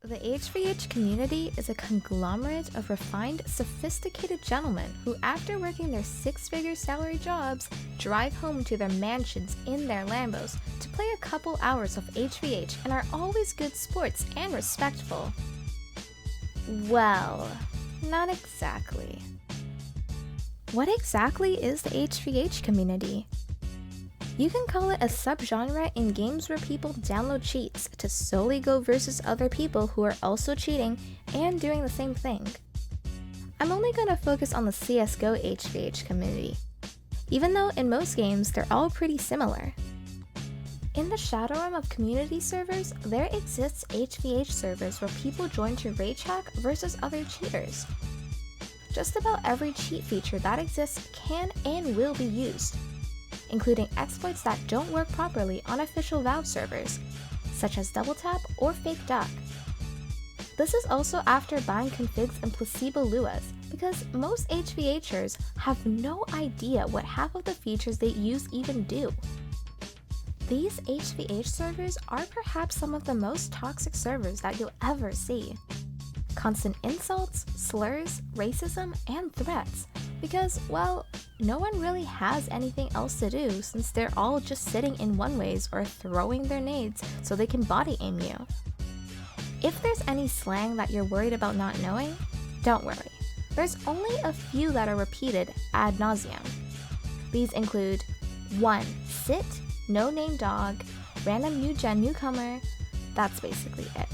The HvH community is a conglomerate of refined, sophisticated gentlemen who, after working their six-figure salary jobs, drive home to their mansions in their Lambos to play a couple hours of HvH and are always good sports and respectful. Well, not exactly. What exactly is the HvH community? You can call it a subgenre in games where people download cheats to solely go versus other people who are also cheating and doing the same thing. I'm only going to focus on the CSGO HvH community, even though in most games they're all pretty similar. In the shadow realm of community servers, there exists HvH servers where people join to rage hack versus other cheaters. Just about every cheat feature that exists can and will be used, including exploits that don't work properly on official Valve servers, such as double tap or fake duck. This is also after buying configs and placebo luas, because most HvHers have no idea what half of the features they use even do. These HvH servers are perhaps some of the most toxic servers that you'll ever see. Constant insults, slurs, racism, and threats, because, well, no one really has anything else to do since they're all just sitting in one-ways or throwing their nades so they can body aim you. If there's any slang that you're worried about not knowing, don't worry. There's only a few that are repeated ad nauseum. These include 1. Sit, no name dog, random new gen newcomer. That's basically it.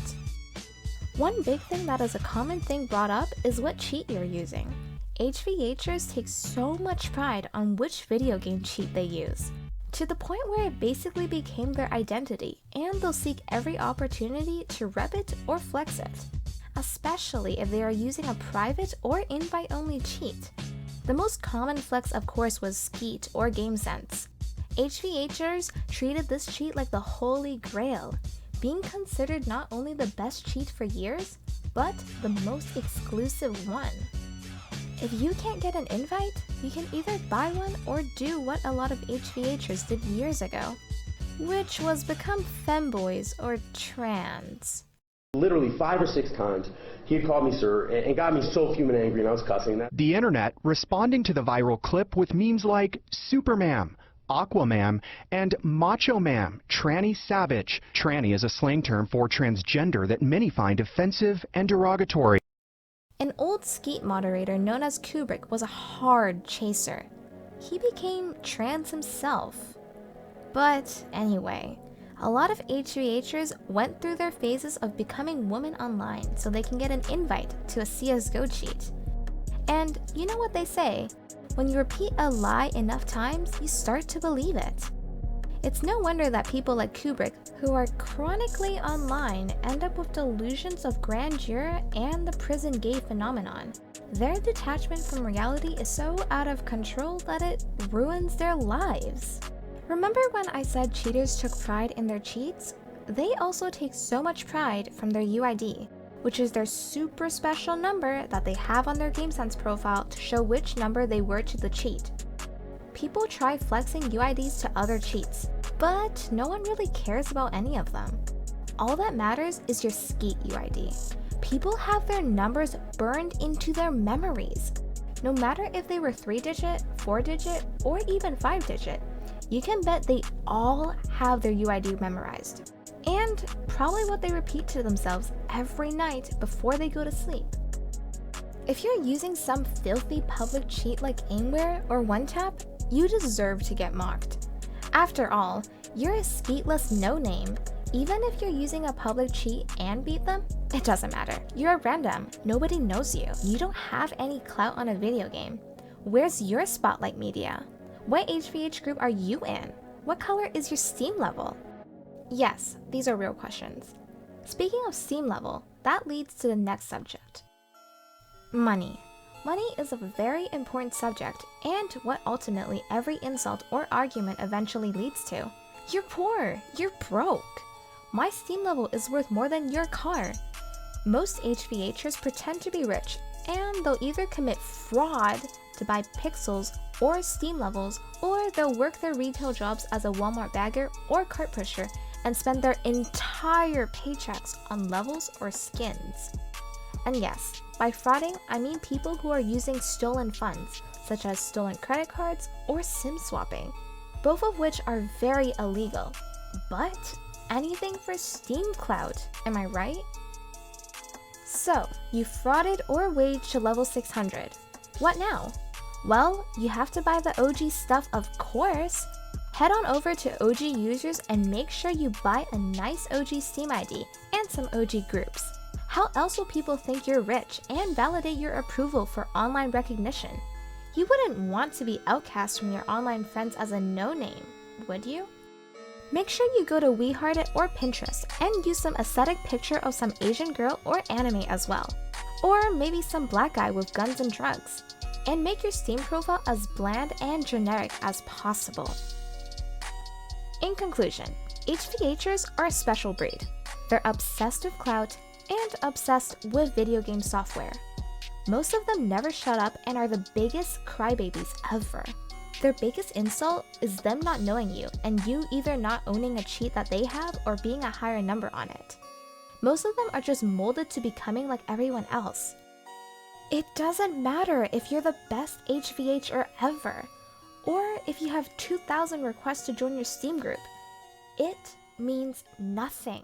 One big thing that is a common thing brought up is what cheat you're using. HvHers take so much pride on which video game cheat they use, to the point where it basically became their identity, and they'll seek every opportunity to rep it or flex it, especially if they are using a private or invite-only cheat. The most common flex, of course, was Skeet or gamesense. HvHers treated this cheat like the holy grail, being considered not only the best cheat for years, but the most exclusive one. If you can't get an invite, you can either buy one or do what a lot of HvHers did years ago, which was become femboys or trans. Literally 5 or 6 times, he'd call me sir and got me so fuming angry, and I was cussing that. The internet responding to the viral clip with memes like Supermam, Aquamam, and Macho Mam, Tranny Savage. Tranny is a slang term for transgender that many find offensive and derogatory. An old Skeet moderator known as Kubrick was a hard chaser. He became trans himself. But anyway, a lot of HvHers went through their phases of becoming women online so they can get an invite to a CSGO cheat. And you know what they say, when you repeat a lie enough times, you start to believe it. It's no wonder that people like Kubrick, who are chronically online, end up with delusions of grandeur and the prison gay phenomenon. Their detachment from reality is so out of control that it ruins their lives. Remember when I said cheaters took pride in their cheats? They also take so much pride from their UID, which is their super special number that they have on their GameSense profile to show which number they were to the cheat. People try flexing UIDs to other cheats, but no one really cares about any of them. All that matters is your Skeet UID. People have their numbers burned into their memories. No matter if they were 3-digit, 4-digit, or even 5-digit, you can bet they all have their UID memorized. And probably what they repeat to themselves every night before they go to sleep. If you're using some filthy public cheat like aimware or one-tap, you deserve to get mocked. After all, you're a skeetless no-name. Even if you're using a public cheat and beat them, it doesn't matter. You're a random. Nobody knows you. You don't have any clout on a video game. Where's your spotlight media? What HvH group are you in? What color is your Steam level? Yes, these are real questions. Speaking of Steam level, that leads to the next subject. Money. Money is a very important subject and what ultimately every insult or argument eventually leads to. You're poor. You're broke. My Steam level is worth more than your car. Most HvHers pretend to be rich, and they'll either commit fraud to buy pixels or Steam levels, or they'll work their retail jobs as a Walmart bagger or cart pusher and spend their entire paychecks on levels or skins. And yes, by frauding, I mean people who are using stolen funds, such as stolen credit cards or SIM swapping, both of which are very illegal. But anything for Steam clout, am I right? So, you frauded or waged to level 600. What now? Well, you have to buy the OG stuff, of course. Head on over to OG users and make sure you buy a nice OG Steam ID and some OG groups. How else will people think you're rich and validate your approval for online recognition? You wouldn't want to be outcast from your online friends as a no-name, would you? Make sure you go to WeHeartIt or Pinterest and use some aesthetic picture of some Asian girl or anime as well. Or maybe some black guy with guns and drugs. And make your Steam profile as bland and generic as possible. In conclusion, HvHers are a special breed. They're obsessed with clout and obsessed with video game software. Most of them never shut up and are the biggest crybabies ever. Their biggest insult is them not knowing you and you either not owning a cheat that they have or being a higher number on it. Most of them are just molded to becoming like everyone else. It doesn't matter if you're the best HvHer ever, or if you have 2,000 requests to join your Steam group. It means nothing.